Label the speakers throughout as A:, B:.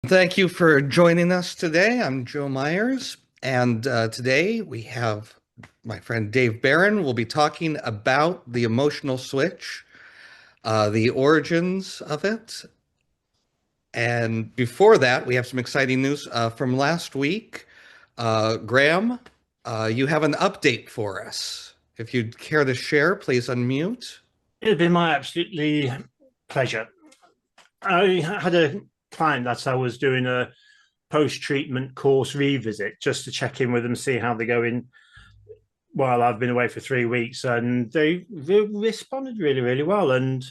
A: Thank you for joining us today. I'm Joe Myers, and today we have my friend Dave Barron. We'll be talking about the emotional switch, the origins of it. And before that, we have some exciting news from last week. Graham, you have an update for us. If you'd care to share, please unmute.
B: It'd be my absolutely pleasure. I had a client that I was doing a post-treatment course revisit just to check in with them, see how they're going while I've been away for 3 weeks, and they responded really, really well. And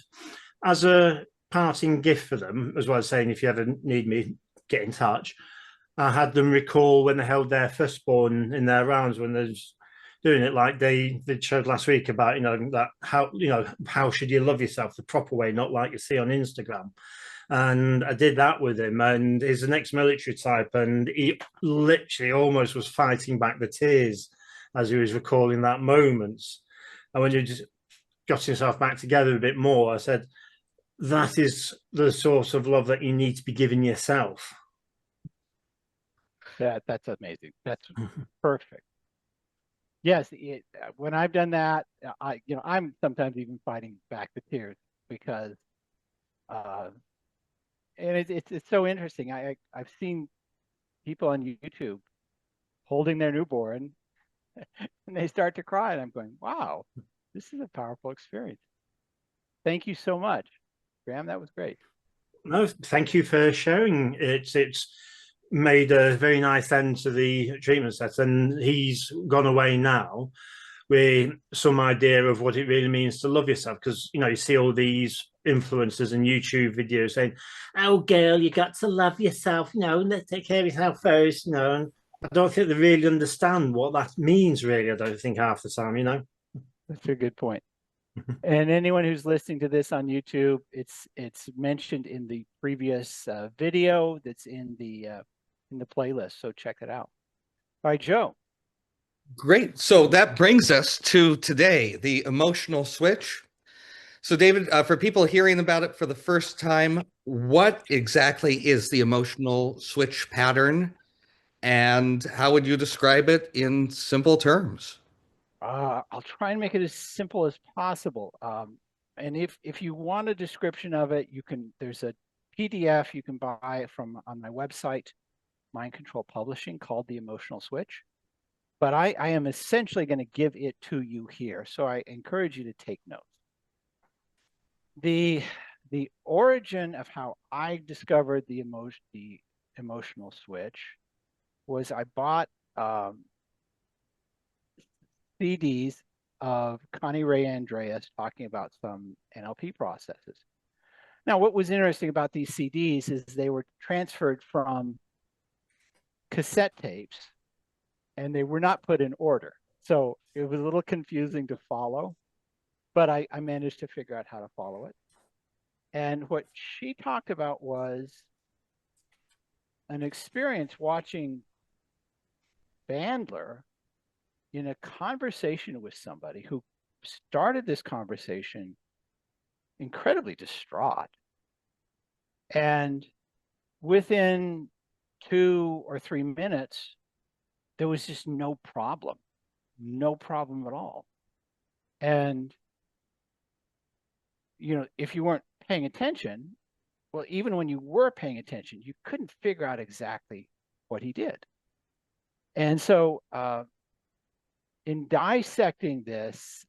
B: as a parting gift for them, as well as saying if you ever need me, get in touch, I had them recall when they held their firstborn in their rounds when they're doing it like they showed last week about that how should you love yourself the proper way, not like you see on Instagram. And I did that with him, and he's an ex-military type, and he literally almost was fighting back the tears as he was recalling that moment. And when you just got himself back together a bit more, I said, that is the sort of love that you need to be giving yourself.
C: That's amazing. That's perfect. Yes, when I've done that, I'm sometimes even fighting back the tears because, and it's so interesting. I've seen people on YouTube holding their newborn, and they start to cry, and I'm going, "Wow, this is a powerful experience." Thank you so much, Graham. That was great.
B: No, thank you for sharing. It's made a very nice end to the treatment set, and he's gone away now with some idea of what it really means to love yourself. Because you see all these influencers and YouTube videos saying, "Oh, girl, you got to love yourself. Let's take care of yourself first." And I don't think they really understand what that means. Really, I don't think half the time.
C: That's a good point. And anyone who's listening to this on YouTube, it's mentioned in the previous video that's in the playlist. So check it out. All right, Joe.
A: Great. So that brings us to today, the emotional switch. So David, for people hearing about it for the first time, what exactly is the emotional switch pattern, and how would you describe it in simple terms?
C: I'll try and make it as simple as possible. And if you want a description of it, there's a PDF you can buy on my website, Mind Control Publishing, called The Emotional Switch. But I am essentially going to give it to you here. So I encourage you to take notes. The origin of how I discovered the emotional switch was I bought CDs of Connie Ray Andreas talking about some NLP processes. Now, what was interesting about these CDs is they were transferred from cassette tapes, and they were not put in order. So it was a little confusing to follow, but I managed to figure out how to follow it. And what she talked about was an experience watching Bandler in a conversation with somebody who started this conversation incredibly distraught. And within 2 or 3 minutes, there was just no problem at all. And, if you weren't paying attention, well, even when you were paying attention, you couldn't figure out exactly what he did. And so in dissecting this,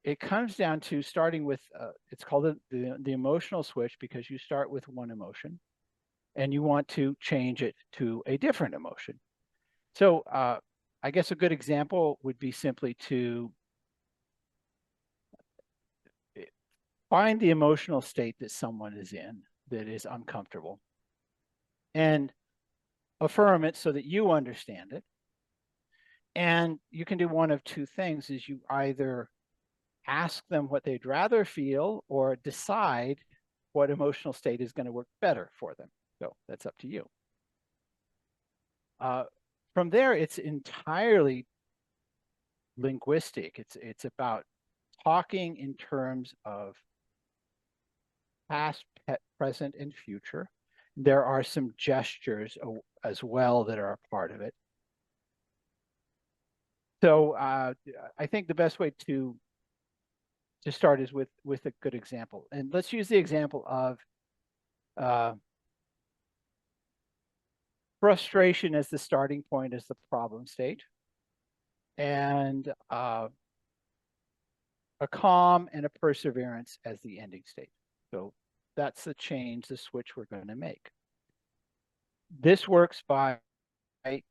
C: it comes down to starting with, it's called the emotional switch, because you start with one emotion and you want to change it to a different emotion. So I guess a good example would be simply to find the emotional state that someone is in that is uncomfortable and affirm it so that you understand it. And you can do one of two things: is you either ask them what they'd rather feel or decide what emotional state is going to work better for them. So that's up to you. From there, it's entirely linguistic. It's about talking in terms of past, present, and future. There are some gestures as well that are a part of it. So I think the best way to start is with a good example. And let's use the example of frustration as the starting point, as the problem state, and a calm and a perseverance as the ending state. So that's the change, the switch we're going to make. This works by, it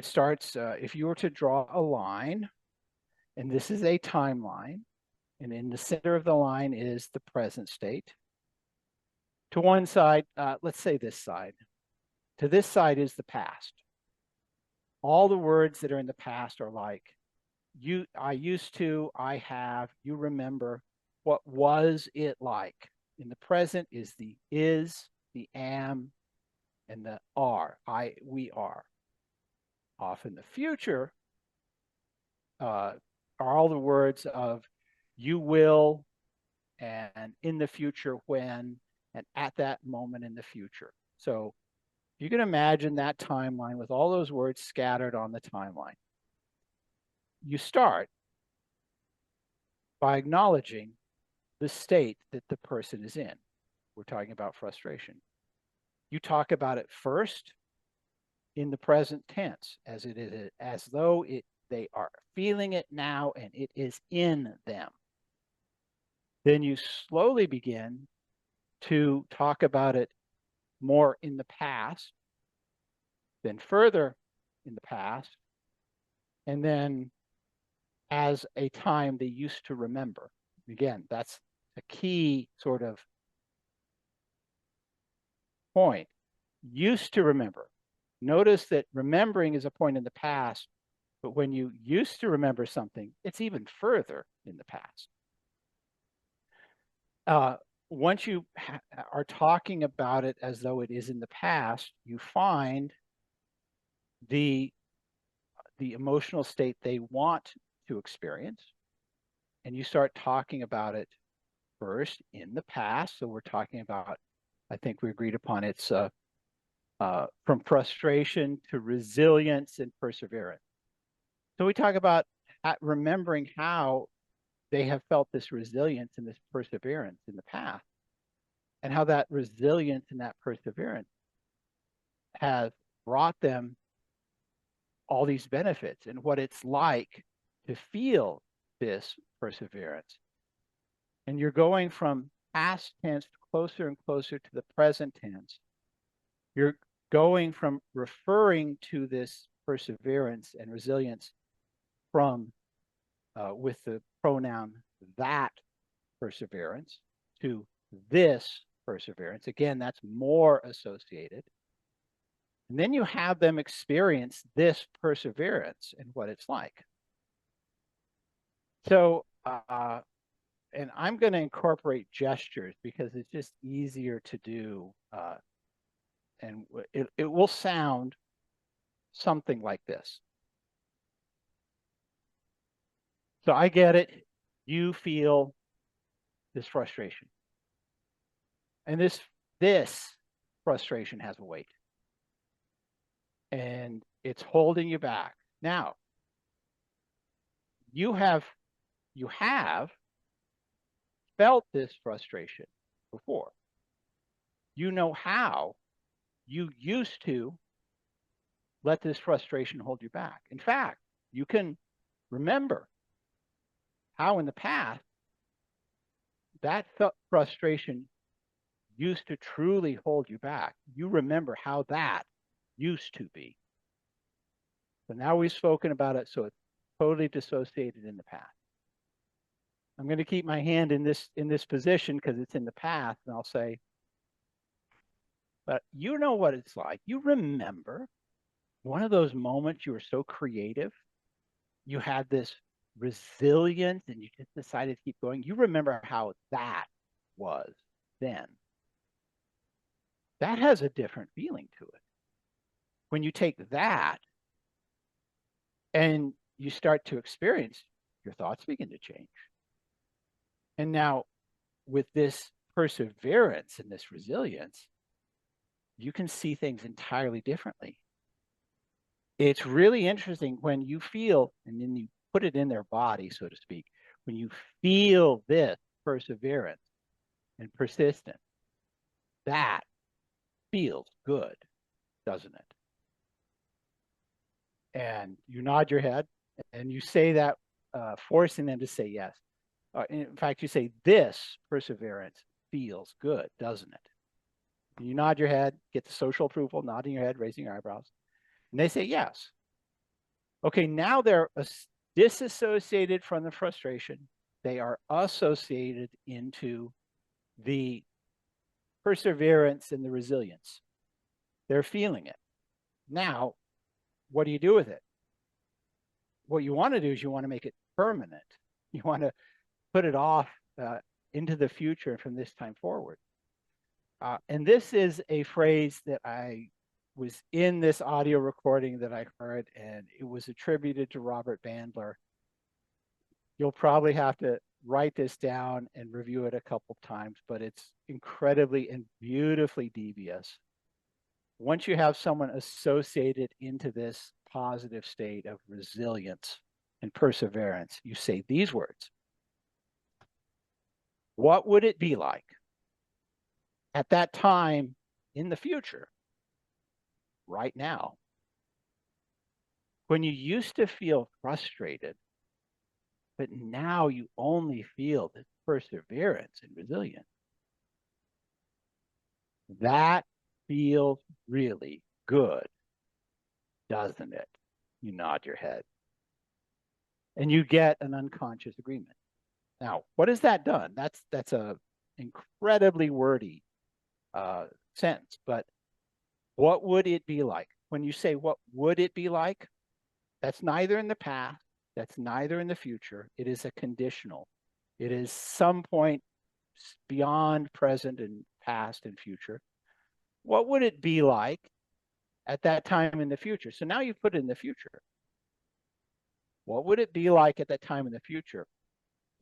C: starts, if you were to draw a line, and this is a timeline, and in the center of the line is the present state. To one side, let's say this side. To this side is the past. All the words that are in the past are like, you, I used to, I have, you remember. What was it like? In the present is the is, the am, and the are, we are. Off in the future are all the words of you will, and in the future when, and at that moment in the future. So you can imagine that timeline with all those words scattered on the timeline. You start by acknowledging the state that the person is in. We're talking about frustration. You talk about it first in the present tense, as it is, as though they are feeling it now and it is in them. Then you slowly begin to talk about it more in the past, then further in the past, and then as a time they used to remember. Again, that's a key sort of point. Used to remember. Notice that remembering is a point in the past, but when you used to remember something, it's even further in the past. Once you are talking about it as though it is in the past, you find the emotional state they want to experience, and you start talking about it first in the past. So we're talking about, I think we agreed upon, it's from frustration to resilience and perseverance. So we talk about remembering how they have felt this resilience and this perseverance in the past, and how that resilience and that perseverance has brought them all these benefits, and what it's like to feel this perseverance. And you're going from past tense closer and closer to the present tense. You're going from referring to this perseverance and resilience from with the pronoun that perseverance to this perseverance. Again, that's more associated. And then you have them experience this perseverance and what it's like. So, and I'm going to incorporate gestures because it's just easier to do. And it will sound something like this. So I get it. You feel this frustration. And this frustration has a weight. And it's holding you back. Now, you have felt this frustration before. You know how you used to let this frustration hold you back. In fact, you can remember how in the past that frustration used to truly hold you back. You remember how that used to be. So now we've spoken about it, so it's totally dissociated in the past. I'm going to keep my hand in this position because it's in the past, and I'll say, but you know what it's like. You remember one of those moments you were so creative. You had this resilience and you just decided to keep going. You remember how that was then. That has a different feeling to it. When you take that and you start to experience, your thoughts begin to change. And now with this perseverance and this resilience, you can see things entirely differently. It's really interesting when you feel, and then you put it in their body, so to speak, when you feel this perseverance and persistence, that feels good, doesn't it? And you nod your head and you say that, forcing them to say yes. In fact, you say, this perseverance feels good, doesn't it? And you nod your head, get the social approval, nodding your head, raising your eyebrows. And they say yes. Okay, now they're disassociated from the frustration. They are associated into the perseverance and the resilience. They're feeling it. Now, what do you do with it? What you want to do is you want to make it permanent. You want to put it off into the future from this time forward. And this is a phrase that I was in this audio recording that I heard, and it was attributed to Robert Bandler. You'll probably have to write this down and review it a couple times, but it's incredibly and beautifully devious. Once you have someone associated into this positive state of resilience and perseverance, you say these words. What would it be like at that time in the future, right now, when you used to feel frustrated, but now you only feel this perseverance and resilience? That feels really good, doesn't it? You nod your head. And you get an unconscious agreement. Now, what has that done? That's a incredibly wordy sentence, but what would it be like? When you say, what would it be like? That's neither in the past, that's neither in the future. It is a conditional. It is some point beyond present and past and future. What would it be like at that time in the future? So now you put it in the future. What would it be like at that time in the future,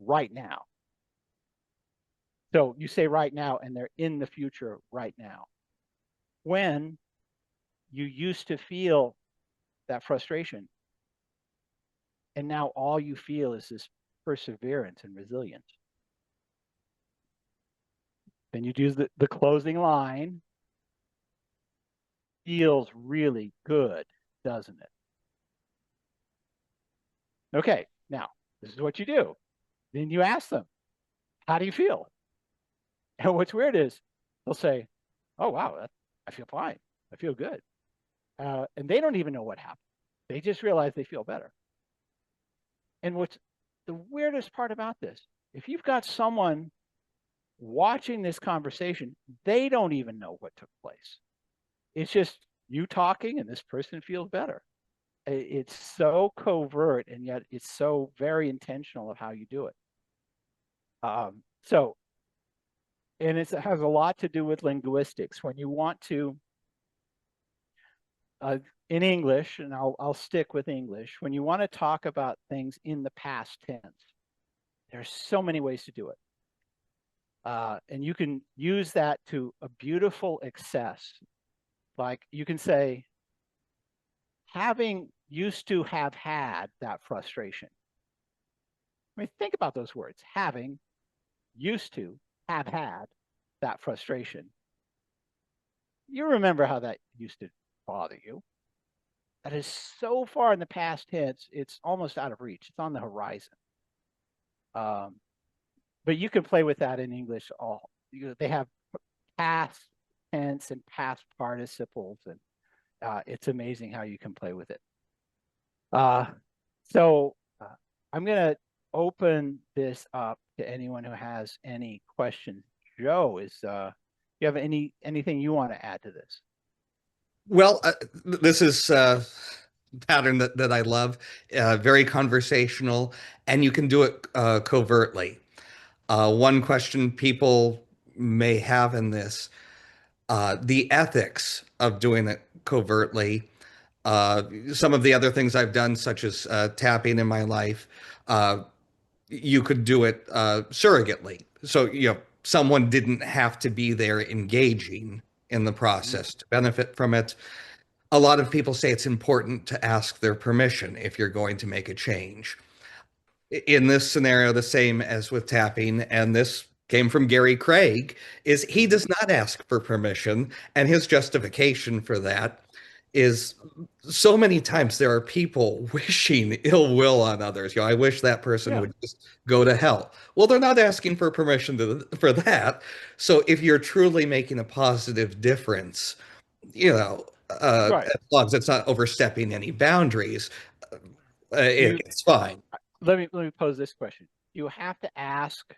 C: right now? So you say right now, and they're in the future right now. When you used to feel that frustration, and now all you feel is this perseverance and resilience. Then you do the closing line. Feels really good, doesn't it? Okay, now this is what you do. Then you ask them, how do you feel? And what's weird is they'll say, oh, wow, I feel fine. I feel good. And they don't even know what happened. They just realize they feel better. And what's the weirdest part about this, if you've got someone watching this conversation, they don't even know what took place. It's just you talking and this person feels better. It's so covert, and yet it's so very intentional of how you do it. And it has a lot to do with linguistics. When you want to, in English, and I'll stick with English, when you want to talk about things in the past tense, there's so many ways to do it. And you can use that to a beautiful excess. Like you can say, having used to have had that frustration. I mean, think about those words. Having used to have had that frustration. You remember how that used to bother you. That is so far in the past tense, it's almost out of reach. It's on the horizon. But you can play with that in English. They have past tense and past participles, and it's amazing how you can play with it. So I'm going to open this up to anyone who has any questions. Joe, you have anything you want to add to this?
A: Well, this is a pattern that I love, very conversational, and you can do it covertly. One question people may have in this, the ethics of doing it covertly. Some of the other things I've done, such as tapping in my life, you could do it surrogately. So, someone didn't have to be there engaging in the process to benefit from it. A lot of people say it's important to ask their permission if you're going to make a change. In this scenario, the same as with tapping, and this came from Gary Craig, is he does not ask for permission, and his justification for that is so many times there are people wishing ill will on others. I wish that person
C: Yeah.
A: would just go to hell. Well, they're not asking for permission for that. So if you're truly making a positive difference,
C: Right.
A: as long as it's not overstepping any boundaries,
C: You
A: it's fine.
C: let me pose this question. You have to ask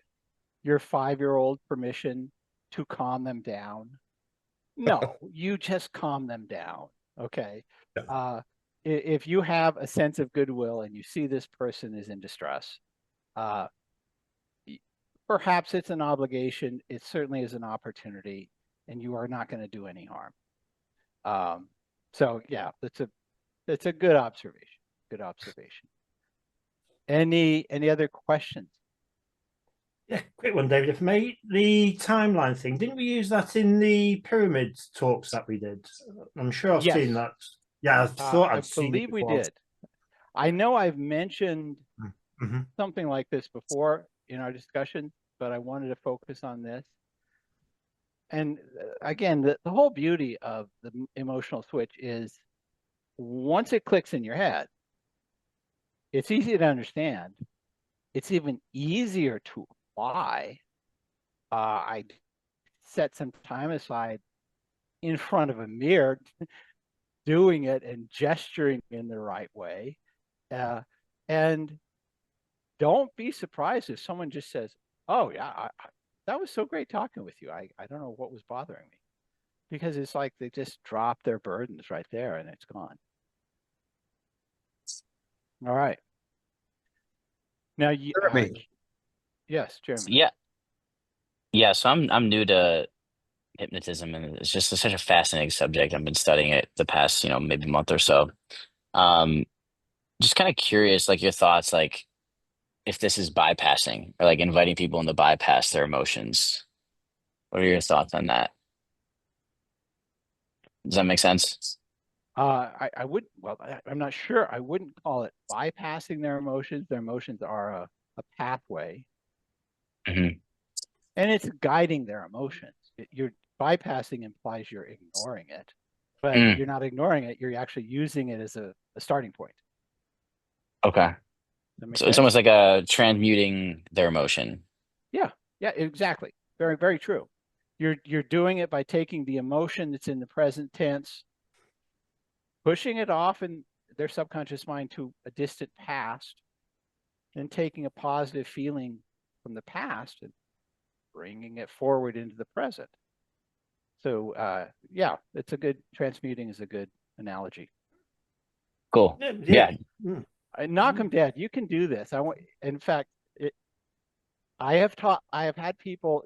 C: your 5-year-old permission to calm them down. No, you just calm them down. Okay.
A: Yeah.
C: If you have a sense of goodwill and you see this person is in distress, perhaps it's an obligation. It certainly is an opportunity, and you are not going to do any harm. So yeah, that's a good observation. Good observation. Any other questions?
B: Yeah, quick one, David. If I may, the timeline thing, didn't we use that in the pyramid talks that we did? I'm sure I've
C: Yes.
B: seen that. Yeah, I thought
C: I
B: I'd seen it
C: believe we
B: before.
C: did. I know I've mentioned
B: Mm-hmm.
C: something like this before in our discussion, but I wanted to focus on this. And again, the whole beauty of the emotional switch is once it clicks in your head, it's easy to understand. It's even easier to apply. I set some time aside in front of a mirror, doing it and gesturing in the right way. And don't be surprised if someone just says, "Oh yeah, that was so great talking with you. I don't know what was bothering me," because it's like they just drop their burdens right there and it's gone. All right. Now
A: Jeremy.
C: yes, Jeremy.
D: Yeah. Yeah. So I'm new to hypnotism, and it's just such a fascinating subject. I've been studying it the past, maybe month or so. Um, just kind of curious, like your thoughts, like if this is bypassing or like inviting people in to bypass their emotions. What are your thoughts on that? Does that make sense?
C: I would, well, I'm not sure. I wouldn't call it bypassing their emotions. Their emotions are a pathway,
D: Hmm.
C: and it's guiding their emotions. You're bypassing implies you're ignoring it, but
D: Mm,
C: you're not ignoring it. You're actually using it as a starting point.
D: okay.
C: Does that make
D: So it's
C: sense?
D: almost like a transmuting their emotion.
C: Yeah, exactly. Very, very true. You're doing it by taking the emotion that's in the present tense, pushing it off in their subconscious mind to a distant past, then taking a positive feeling from the past and bringing it forward into the present. So yeah, it's a good transmuting is a good analogy.
D: Cool.
B: Yeah.
D: Yeah.
B: Mm.
C: Knock 'em dead. You can do this. In fact, I have had people,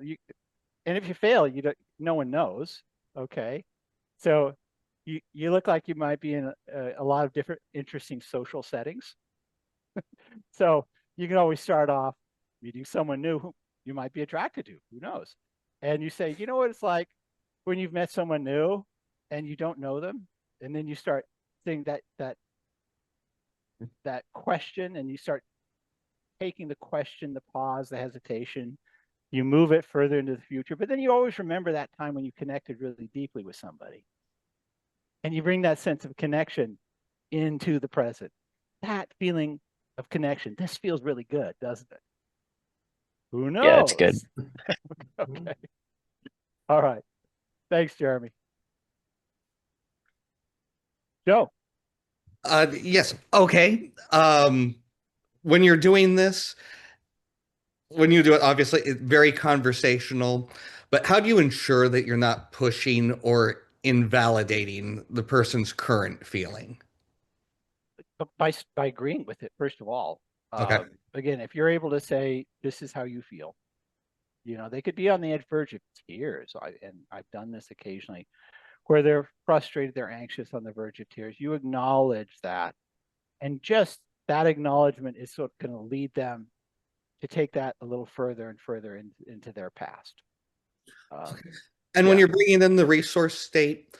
C: and if you fail, no one knows. Okay. So you look like you might be in a lot of different interesting social settings. So you can always start off meeting someone new who you might be attracted to. Who knows? And you say, you know what it's like when you've met someone new and you don't know them, and then you start saying that question, and you start taking the question, the pause, the hesitation. You move it further into the future, but then you always remember that time when you connected really deeply with somebody, and you bring that sense of connection into the present. That feeling of connection. This feels really good, doesn't it? Who
D: Yeah, that's good.
C: knows? Okay. All right. Thanks, Jeremy. Joe.
A: Yes. Okay. When you're doing this, when you do it, obviously it's very conversational, but how do you ensure that you're not pushing or invalidating the person's current feeling?
C: By agreeing with it, first of all.
A: Okay.
C: Again, if you're able to say, this is how you feel, they could be on the verge of tears. And I've done this occasionally where they're frustrated, they're anxious, on the verge of tears. You acknowledge that. And just that acknowledgement is sort of going to lead them to take that a little further and further into their past.
A: And when
C: Yeah.
A: you're bringing in the resource state,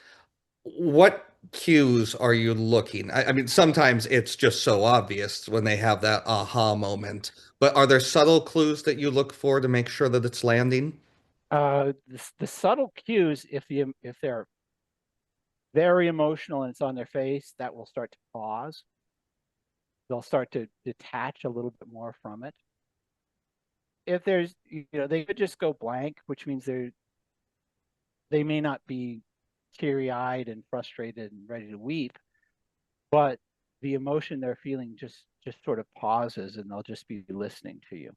A: what cues are you looking? I mean, sometimes it's just so obvious when they have that aha moment, but are there subtle clues that you look for to make sure that it's landing?
C: The subtle cues, if they're very emotional and it's on their face, that will start to pause. They'll start to detach a little bit more from it. If there's, they could just go blank, which means they may not be teary-eyed and frustrated and ready to weep, but the emotion they're feeling just sort of pauses, and they'll just be listening to you.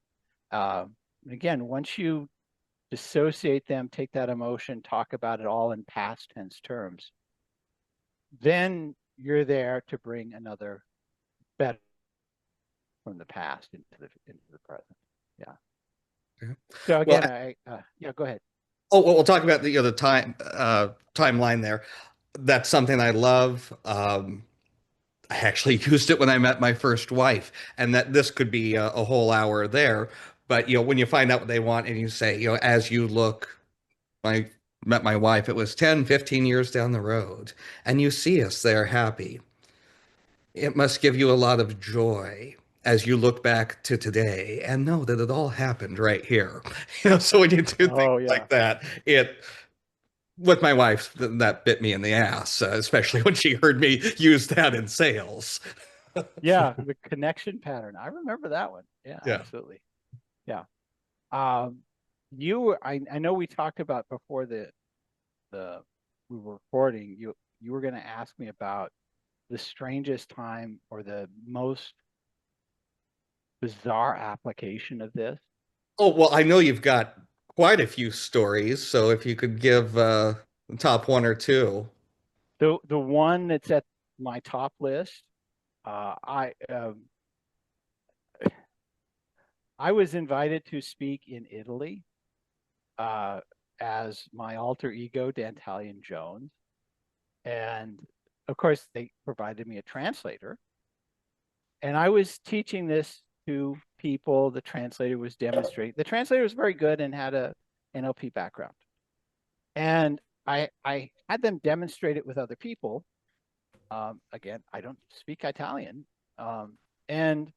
C: Again, once you dissociate them, take that emotion, talk about it all in past tense terms, then you're there to bring another better from the past into the present. Yeah.
A: Yeah.
C: So
A: Well,
C: again, yeah, go ahead.
A: oh, well, we'll talk about the timeline there. That's something I love. I actually used it when I met my first wife, and that this could be a whole hour there. But when you find out what they want and you say, as you look, I met my wife, it was 10, 15 years down the road, and you see us there happy. It must give you a lot of joy as you look back to today and know that it all happened right here. So when you do things
C: Oh yeah.
A: like that, with my wife, that bit me in the ass, especially when she heard me use that in sales.
C: Yeah, the connection pattern. I remember that one. Yeah,
A: Yeah.
C: absolutely. Yeah. Um, I know we talked about before the we were recording. You were going to ask me about the strangest time or the most bizarre application of this.
A: Oh, well, I know you've got quite a few stories, so if you could give the top one or two.
C: The one that's at my top list, I was invited to speak in Italy uh, as my alter ego, Dantalion Jones. And of course, they provided me a translator. And I was teaching this to people. The translator was demonstrating. The translator was very good and had a NLP background. And I had them demonstrate it with other people. Again, I don't speak Italian. And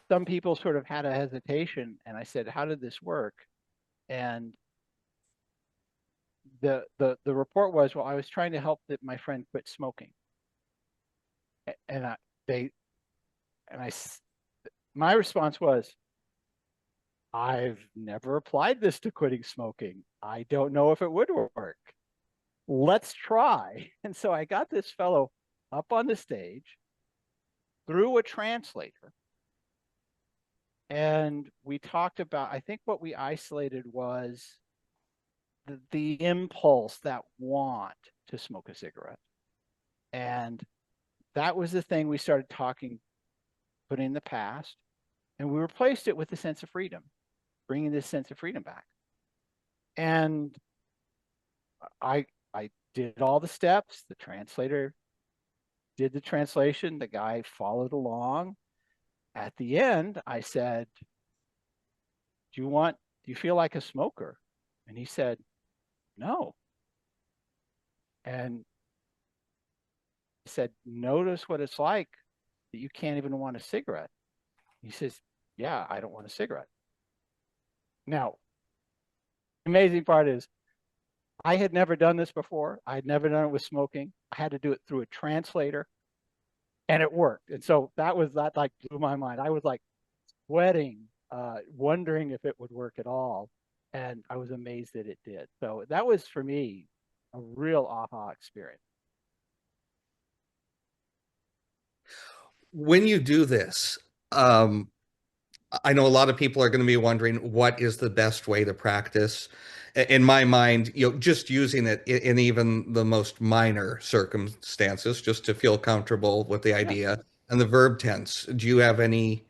C: some people sort of had a hesitation. And I said, how did this work? And the report was, well, I was trying to help my friend quit smoking. And my response was, I've never applied this to quitting smoking. I don't know if it would work. Let's try. And so I got this fellow up on the stage through a translator. And we talked about, I think what we isolated was the impulse, that want to smoke a cigarette. And that was the thing we started talking, putting in the past. And we replaced it with the sense of freedom, bringing this sense of freedom back. And I did all the steps. The translator did the translation. The guy followed along. At the end, I said, do you feel like a smoker? And he said, no. And I said, notice what it's like that you can't even want a cigarette. He says, yeah, I don't want a cigarette. Now, the amazing part is I had never done this before. I had never done it with smoking. I had to do it through a translator, and it worked. And so that like blew my mind. I was like sweating, wondering if it would work at all. And I was amazed that it did. So that was, for me, a real aha experience.
A: When you do this, I know a lot of people are going to be wondering what is the best way to practice. In my mind, just using it in even the most minor circumstances, just to feel comfortable with the idea. And the verb tense. Do you have any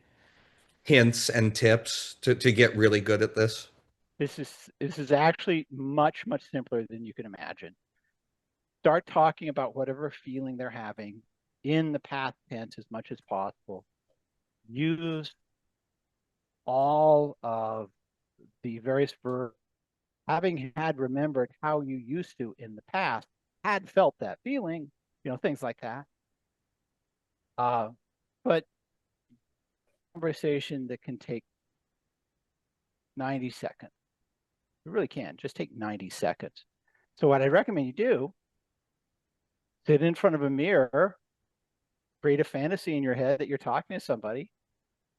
A: hints and tips to get really good at this?
C: This is actually much, much simpler than you can imagine. Start talking about whatever feeling they're having in the past tense as much as possible. Use all of the various verbs having had remembered how you used to in the past, had felt that feeling, things like that. But conversation that can take 90 seconds. It really can just take 90 seconds. So what I recommend you do, sit in front of a mirror, create a fantasy in your head that you're talking to somebody,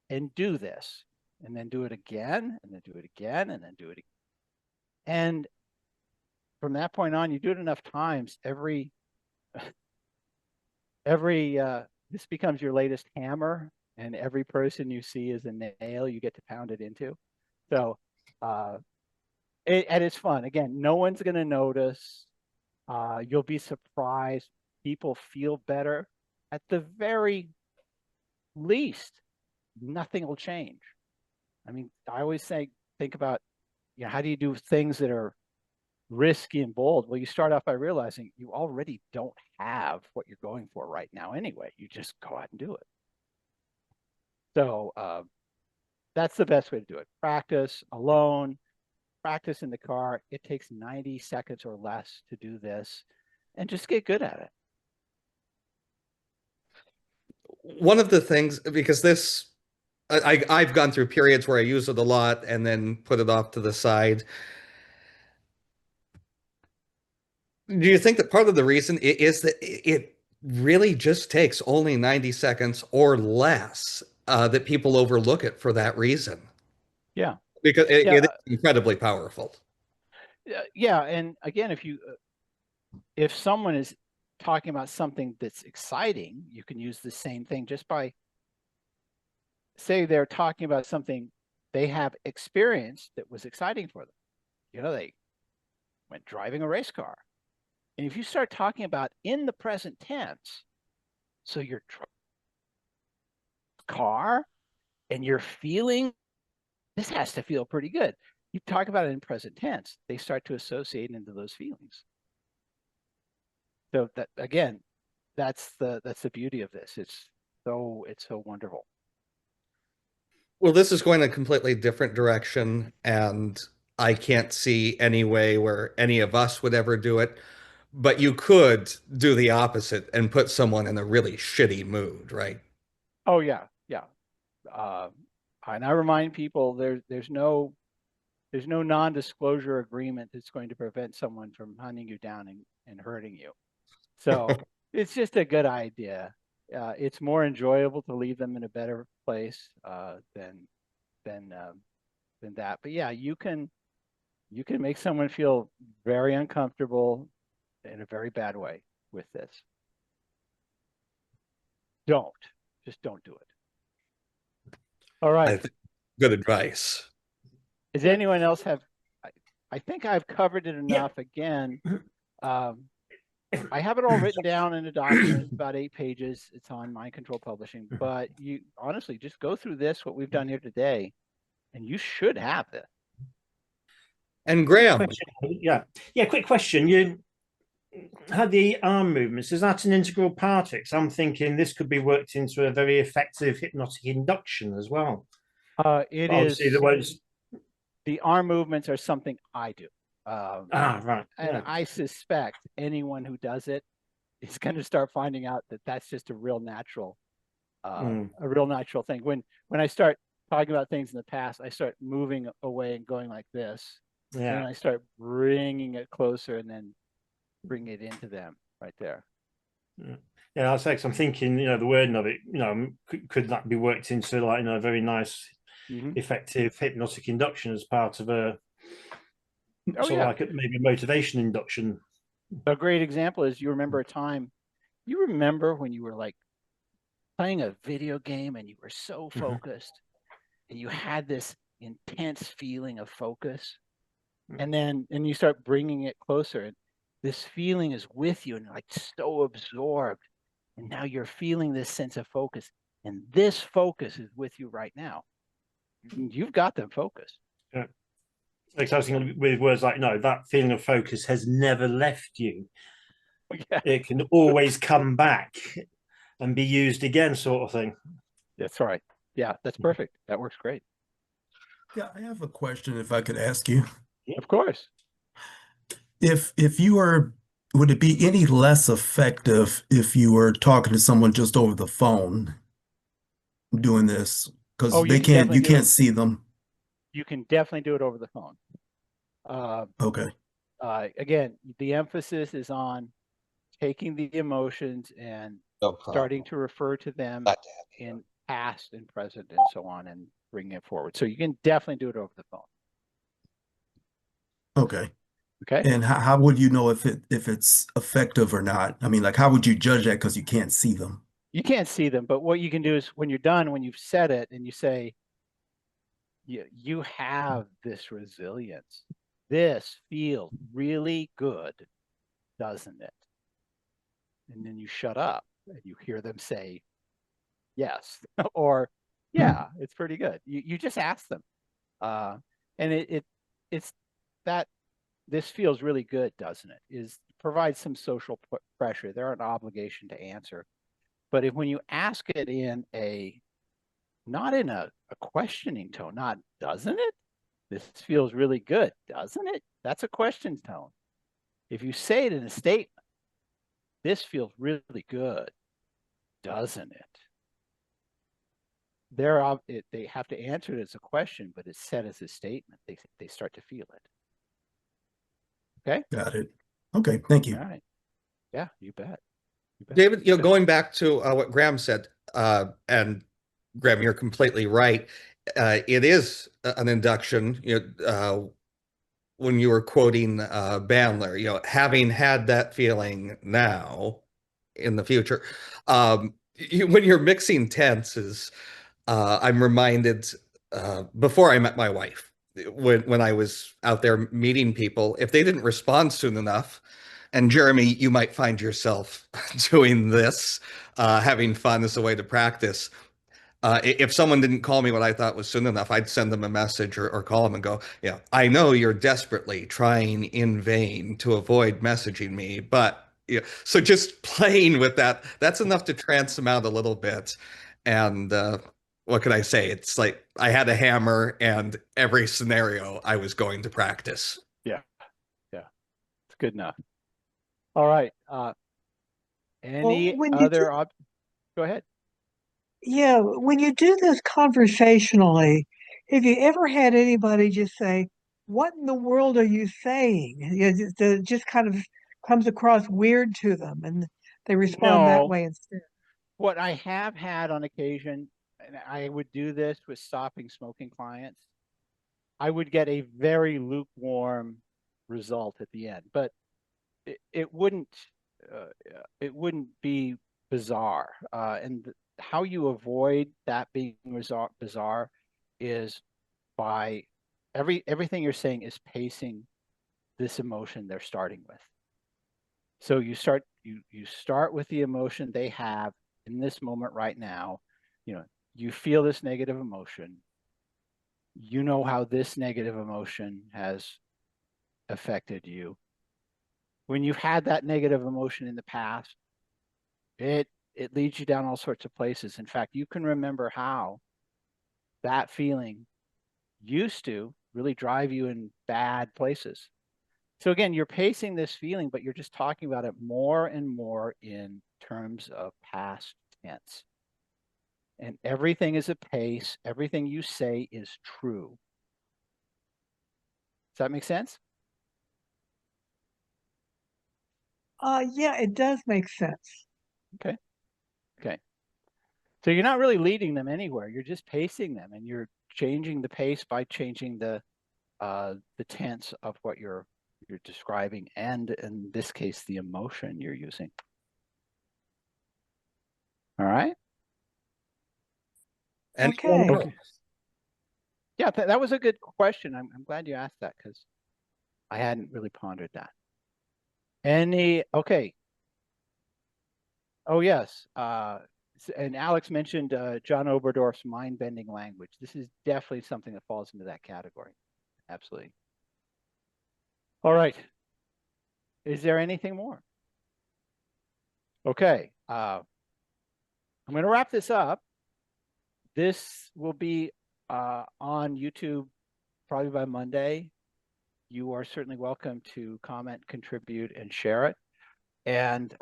C: and do this, and then do it again, and then do it again, and then do it again. And from that point on, you do it enough times, this becomes your latest hammer, and every person you see is a nail you get to pound it into. So, and it's fun. Again, no one's going to notice. You'll be surprised. People feel better. At the very least, nothing will change. I mean, I always think about, how do you do things that are risky and bold? Well, you start off by realizing you already don't have what you're going for right now anyway. You just go out and do it. So that's the best way to do it. Practice alone, practice in the car. It takes 90 seconds or less to do this, and just get good at it.
A: One of the things, because I've gone through periods where I use it a lot and then put it off to the side. Do you think that part of the reason is that it really just takes only 90 seconds or less, that people overlook it for that reason?
C: Yeah.
A: Because it is incredibly powerful.
C: Yeah. And again, if someone is talking about something that's exciting, you can use the same thing just by, say they're talking about something they have experienced that was exciting for them. They went driving a race car. And if you start talking about in the present tense, so your car and you're feeling, this has to feel pretty good. You talk about it in present tense, they start to associate into those feelings. So that, again, that's the beauty of this. It's so wonderful.
A: Well, this is going a completely different direction, and I can't see any way where any of us would ever do it. But you could do the opposite and put someone in a really shitty mood, right?
C: Oh yeah, yeah. And I remind people there's no non-disclosure agreement that's going to prevent someone from hunting you down and hurting you. So it's just a good idea. It's more enjoyable to leave them in a better place than that. But yeah, you can make someone feel very uncomfortable in a very bad way with this. Just don't do it. All right.
A: Good advice.
C: Does anyone else have? I think I've covered it enough. Yeah. Again, I have it all written down in a document. It's about 8 pages. It's on Mind Control Publishing. But you honestly just go through this, what we've done here today, and you should have this.
A: And Graham.
B: Quick question. You had the arm movements. Is that an integral part of it? I'm thinking this could be worked into a very effective hypnotic induction as well.
C: It is. The arm movements are something I do.
B: Right.
C: And
B: yeah.
C: I suspect anyone who does it is going to start finding out that that's just a real natural thing. When I start talking about things in the past, I start moving away and going like this. Yeah. And I start bringing it closer and then bring it into them right there.
B: Yeah, that's actually, I'm thinking, the wording of it, could that be worked into like, a very nice, effective hypnotic induction as part of a, like maybe a motivation induction.
C: A great example is you remember when you were like playing a video game and you were so focused and you had this intense feeling of focus, and then you start bringing it closer and this feeling is with you and like so absorbed, and now you're feeling this sense of focus, and this focus is with you right now. You've got them focused.
B: Yeah. Like I was thinking with words like, that feeling of focus has never left you. Yeah. It can always come back and be used again, sort of thing.
C: That's right. Yeah, that's perfect. That works great.
E: Yeah, I have a question if I could ask you.
C: Of course.
E: If you were, would it be any less effective if you were talking to someone just over the phone doing this?
C: Oh,
E: Because
C: you can definitely
E: you
C: do
E: can't
C: it.
E: see them.
C: You can definitely do it over the phone.
E: Okay.
C: Again, the emphasis is on taking the emotions and
A: No problem.
C: starting to refer to them
A: Glad to have you.
C: in past and present and so on, and bringing it forward. So you can definitely do it over the phone.
E: Okay.
C: Okay.
E: And how would you know if it's effective or not? I mean, like, how would you judge that because you can't see them?
C: You can't see them, but what you can do is when you're done, when you've said it and you say, you have this resilience. This feels really good, doesn't it? And then you shut up and you hear them say yes or yeah, it's pretty good. You just ask them. And it's that this feels really good, doesn't it? Is provides some social pressure. They're an obligation to answer. But when you ask it in not in a questioning tone, not doesn't it? This feels really good, doesn't it? That's a question tone. If you say it in a statement, this feels really good, doesn't it? They have to answer it as a question, but it's said as a statement. They start to feel it. Okay.
E: Got it. Okay. Thank you.
C: All right. Yeah, you bet.
A: David, going back to what Graham said, and Graham, you're completely right. It is an induction. When you were quoting Bandler, having had that feeling now, in the future, when you're mixing tenses, I'm reminded before I met my wife, when I was out there meeting people, if they didn't respond soon enough. And Jeremy, you might find yourself doing this, having fun as a way to practice. If someone didn't call me what I thought was soon enough, I'd send them a message or call them and go, yeah, I know you're desperately trying in vain to avoid messaging me, but so just playing with that's enough to trance them out a little bit. And what can I say? It's like I had a hammer and every scenario I was going to practice.
C: Yeah. It's good enough. All right. Any other go ahead.
F: Yeah, when you do this conversationally, have you ever had anybody just say, "What in the world are you saying?" It just kind of comes across weird to them, and they respond that
C: No.
F: way instead.
C: What I have had on occasion, and I would do this with stopping smoking clients, I would get a very lukewarm result at the end, but it wouldn't be bizarre. And how you avoid that being bizarre is by everything you're saying is pacing this emotion they're starting with. So you start with the emotion they have in this moment right now. You feel this negative emotion. You know how this negative emotion has affected you. When you've had that negative emotion in the past, it leads you down all sorts of places. In fact, you can remember how that feeling used to really drive you in bad places. So again, you're pacing this feeling, but you're just talking about it more and more in terms of past tense. And everything is a pace. Everything you say is true. Does that make sense?
F: Yeah, it does make sense.
C: Okay. So you're not really leading them anywhere. You're just pacing them, and you're changing the pace by changing the tense of what you're describing, and in this case, the emotion you're using. All right.
F: Okay.
C: Yeah, that was a good question. I'm glad you asked that because I hadn't really pondered that. Okay. Oh yes. And Alex mentioned John Oberdorf's mind-bending language. This is definitely something that falls into that category. Absolutely. All right. Is there anything more? Okay. I'm going to wrap this up. This will be on YouTube probably by Monday. you are certainly welcome to comment, contribute, and share it. And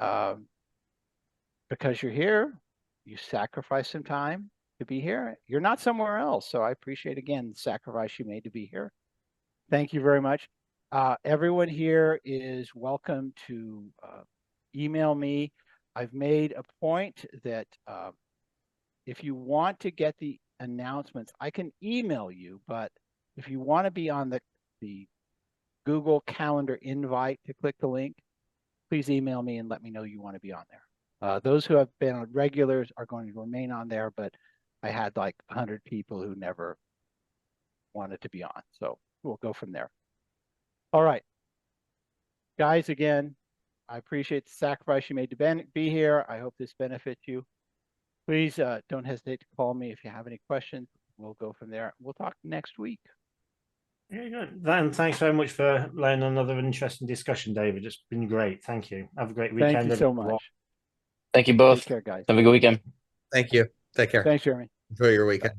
C: because you're here, you sacrifice some time to be here. You're not somewhere else. So I appreciate, again, the sacrifice you made to be here. Thank you very much. Everyone here is welcome to email me. I've made a point that if you want to get the announcements, I can email you, but if you want to be on the Google Calendar invite to click the link, please email me and let me know you want to be on there. Those who have been on regulars are going to remain on there, but I had like 100 people who never wanted to be on. So we'll go from there. All right. Guys, again, I appreciate the sacrifice you made to be here. I hope this benefits you. Please don't hesitate to call me if you have any questions. We'll go from there. We'll talk next week.
B: Yeah, good. Dan, thanks very much for laying another interesting discussion, David. It's been great. Thank you. Have a great weekend.
C: Thank you so
B: everyone.
C: much.
D: Thank you both.
C: Take care, guys.
D: Have a good weekend.
A: Thank you. Take care.
C: Thanks, Jeremy.
A: Enjoy your weekend.